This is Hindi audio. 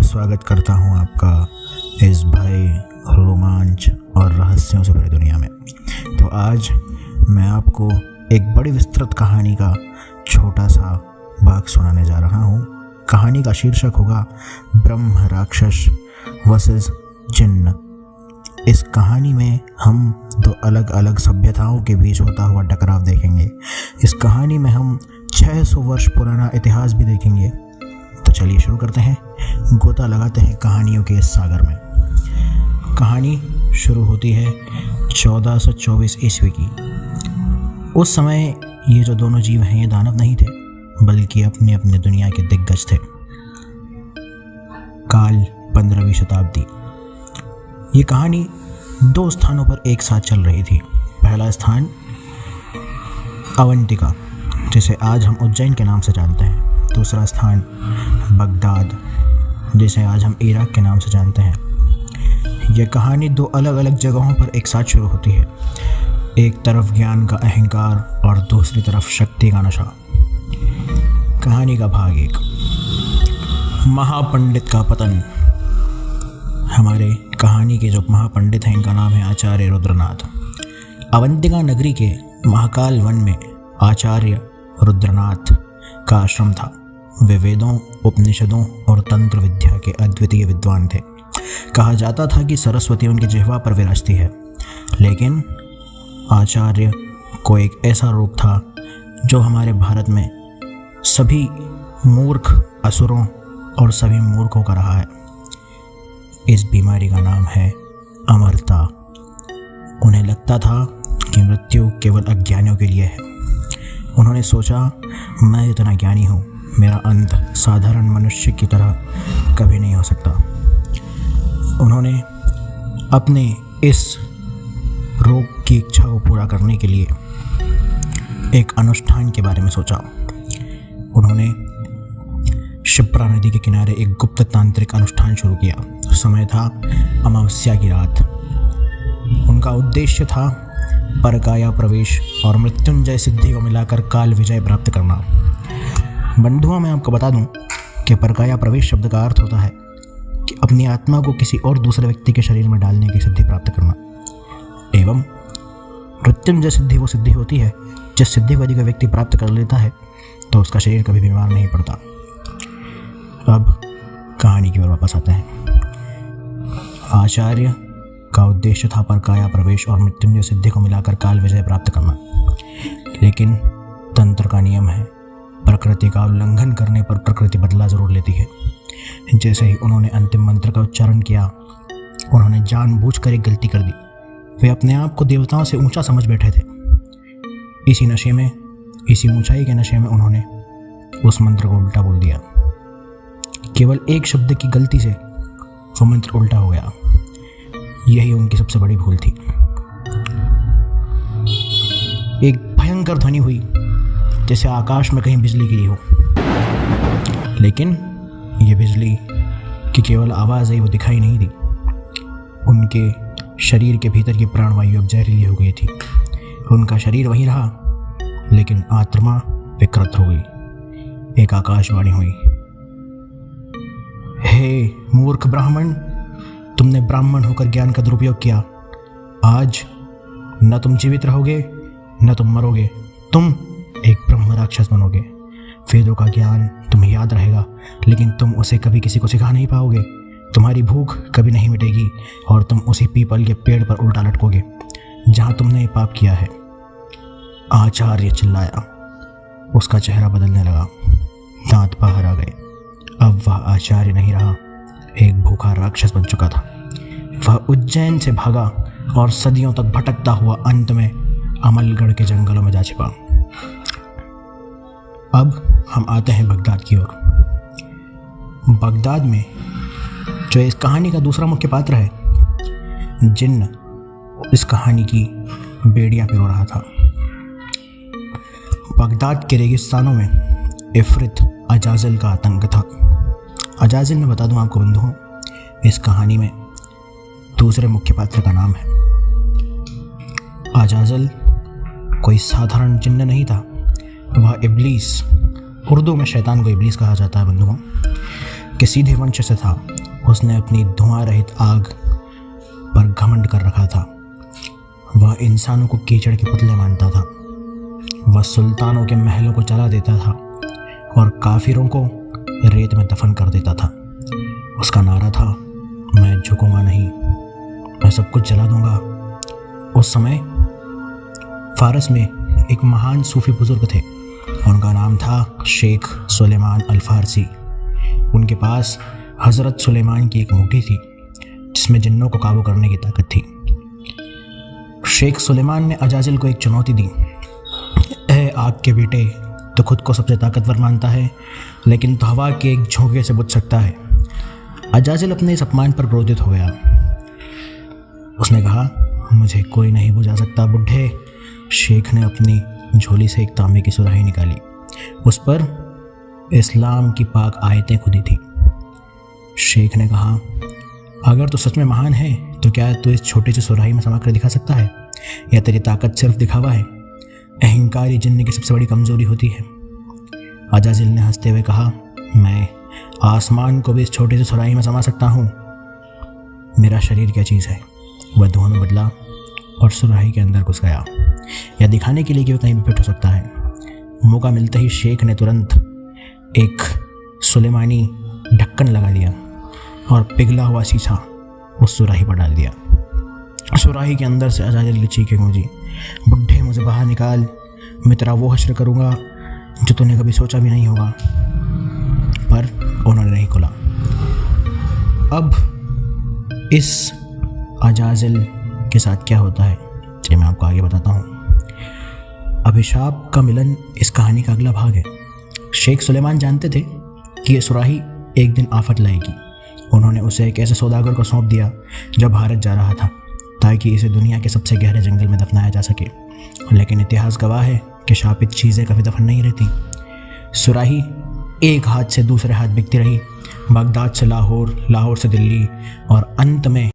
स्वागत करता हूं आपका इस भय, रोमांच और रहस्यों से भरी दुनिया में। तो आज मैं आपको एक बड़ी विस्तृत कहानी का छोटा सा भाग सुनाने जा रहा हूं। कहानी का शीर्षक होगा ब्रह्म राक्षस वर्सेस जिन्न। इस कहानी में हम दो अलग अलग सभ्यताओं के बीच होता हुआ टकराव देखेंगे। इस कहानी में हम 600 वर्ष पुराना इतिहास भी देखेंगे। तो चलिए शुरू करते हैं, गोता लगाते हैं कहानियों के इस सागर में। कहानी शुरू होती है 1424 ईस्वी की। उस समय ये जो दोनों जीव हैं ये दानव नहीं थे, बल्कि अपने अपने दुनिया के दिग्गज थे। काल 15वीं शताब्दी। ये कहानी दो स्थानों पर एक साथ चल रही थी। पहला स्थान अवंतिका, जिसे आज हम उज्जैन के नाम से जानते हैं। दूसरा स्थान बगदाद, जिसे आज हम इराक के नाम से जानते हैं। यह कहानी दो अलग अलग जगहों पर एक साथ शुरू होती है। एक तरफ ज्ञान का अहंकार और दूसरी तरफ शक्ति का नशा। कहानी का भाग 1, महापंडित का पतन। हमारे कहानी के जो महापंडित हैं इनका नाम है आचार्य रुद्रनाथ। अवंतिका नगरी के महाकाल वन में आचार्य रुद्रनाथ का आश्रम था। वे वेदों, उपनिषदों और तंत्र विद्या के अद्वितीय विद्वान थे। कहा जाता था कि सरस्वती उनकी जिह्वा पर विराजती है। लेकिन आचार्य को एक ऐसा रोग था जो हमारे भारत में सभी मूर्ख असुरों और सभी मूर्खों का रहा है। इस बीमारी का नाम है अमरता। उन्हें लगता था कि मृत्यु केवल अज्ञानियों के लिए है। उन्होंने सोचा, मैं इतना ज्ञानी हूँ, मेरा अंत साधारण मनुष्य की तरह कभी नहीं हो सकता। उन्होंने अपने इस रोग की इच्छा को पूरा करने के लिए एक अनुष्ठान के बारे में सोचा। उन्होंने शिप्रा नदी के किनारे एक गुप्त तांत्रिक अनुष्ठान शुरू किया। समय था अमावस्या की रात। उनका उद्देश्य था परकाया प्रवेश और मृत्युंजय सिद्धि को मिलाकर काल विजय प्राप्त करना। बंधुओं, मैं आपको बता दूं कि परकाया प्रवेश शब्द का अर्थ होता है कि अपनी आत्मा को किसी और दूसरे व्यक्ति के शरीर में डालने की सिद्धि प्राप्त करना। एवं मृत्युंजय सिद्धि वो सिद्धि होती है जिस सिद्धि को यदि व्यक्ति प्राप्त कर लेता है तो उसका शरीर कभी बीमार नहीं पड़ता। अब कहानी की ओर वापस आते हैं। आचार्य का उद्देश्य था परकाया प्रवेश और मृत्युंजय सिद्धि को मिलाकर काल विजय प्राप्त करना। लेकिन तंत्र का नियम है, प्रकृति का उल्लंघन करने पर प्रकृति बदला जरूर लेती है। जैसे ही उन्होंने अंतिम मंत्र का उच्चारण किया, उन्होंने जानबूझकर एक गलती कर दी। वे अपने आप को देवताओं से ऊंचा समझ बैठे थे। इसी नशे में, इसी ऊंचाई के नशे में उन्होंने उस मंत्र को उल्टा बोल दिया। केवल एक शब्द की गलती से वो मंत्र उल्टा हो गया। यही उनकी सबसे बड़ी भूल थी। एक भयंकर ध्वनि हुई जैसे आकाश में कहीं बिजली गिरी हो। लेकिन ये बिजली की केवल आवाज़ ही, वो दिखाई नहीं दी। उनके शरीर के भीतर की प्राणवायु अब जहरीली हो गई थी। उनका शरीर वहीं रहा, लेकिन आत्मा विकृत हो गई। एक आकाशवाणी हुई, हे मूर्ख ब्राह्मण, तुमने ब्राह्मण होकर ज्ञान का दुरुपयोग किया। आज न तुम जीवित रहोगे न तुम मरोगे, तुम एक ब्रह्म राक्षस बनोगे। वेदों का ज्ञान तुम्हें याद रहेगा, लेकिन तुम उसे कभी किसी को सिखा नहीं पाओगे। तुम्हारी भूख कभी नहीं मिटेगी और तुम उसी पीपल के पेड़ पर उल्टा लटकोगे जहाँ तुमने पाप किया है। आचार्य चिल्लाया। उसका चेहरा बदलने लगा, दांत बाहर आ गए। अब वह आचार्य नहीं रहा, एक भूखा राक्षस बन चुका था। वह उज्जैन से भागा और सदियों तक भटकता हुआ अंत में अमलगढ़ के जंगलों में जा छिपा। अब हम आते हैं बगदाद की ओर। बगदाद में जो इस कहानी का दूसरा मुख्य पात्र है, जिन्न, इस कहानी की बेड़ियां पिरो रहा था। बगदाद के रेगिस्तानों में इफरित अजाजिल का आतंक था। अजाजिल, मैं बता दूं आपको बंधुओं, इस कहानी में दूसरे मुख्य पात्र का नाम है। अजाजिल कोई साधारण जिन्न नहीं था, वह इब्लीस, उर्दू में शैतान को इब्लीस कहा जाता है बंधुओं। के सीधे वंश से था, उसने अपनी धुआं रहित आग पर घमंड कर रखा था। वह इंसानों को कीचड़ के पुतले मानता था। वह सुल्तानों के महलों को जला देता था और काफिरों को रेत में दफन कर देता था। उसका नारा था, मैं झुकूंगा नहीं, मैं सब कुछ जला दूंगा। उस समय फारस में एक महान सूफी बुजुर्ग थे। उनका नाम था शेख सुलेमान अल फारसी। उनके पास हज़रत सुलेमान की एक मुट्ठी थी जिसमें जिन्नों को काबू करने की ताकत थी। शेख सुलेमान ने अजाजिल को एक चुनौती दी। ऐ आग के बेटे, तो खुद को सबसे ताकतवर मानता है, लेकिन तो हवा के एक झोंके से बुझ सकता है। अजाजिल अपने इस अपमान पर क्रोधित हो गया। उसने कहा, मुझे कोई नहीं बुझा सकता बुढ़े। शेख ने अपनी झोली से एक तांबे की सुराही निकाली। उस पर इस्लाम की पाक आयतें खुदी थी। शेख ने कहा, अगर तू सच में महान है तो क्या तू इस छोटी सी सुराही में समा कर दिखा सकता है, या तेरी ताकत सिर्फ दिखावा है? अहंकारी जिन्न की सबसे बड़ी कमजोरी होती है। अजाजिल ने हंसते हुए कहा, मैं आसमान को भी इस छोटी सी सुराही में समा सकता हूँ। मेरा शरीर क्या चीज़ है? वह धुआं में बदला और सुराही के अंदर घुस गया, यह दिखाने के लिए कि वह कहीं भी फिट हो सकता है। मौका मिलते ही शेख ने तुरंत एक सुलेमानी ढक्कन लगा दिया और पिघला हुआ शीशा उस सुराही पर डाल दिया। सुराही के अंदर से अजाजिल की चीखें गूंजी, बुढ़े मुझे बाहर निकाल, मैं तेरा वो हश्र करूँगा जो तूने कभी सोचा भी नहीं होगा। पर उन्होंने नहीं खुला। अब इस अजाजिल के साथ क्या होता है ये मैं आपको आगे बताता हूँ। अभिशाप का मिलन इस कहानी का अगला भाग है। शेख सुलेमान जानते थे कि ये सुराही एक दिन आफत लाएगी। उन्होंने उसे एक ऐसे सौदागर को सौंप दिया जो भारत जा रहा था, ताकि इसे दुनिया के सबसे गहरे जंगल में दफनाया जा सके। लेकिन इतिहास गवाह है कि शापित चीज़ें कभी दफन नहीं रहती। सुराही एक हाथ से दूसरे हाथ बिकती रही, बगदाद से लाहौर, लाहौर से दिल्ली और अंत में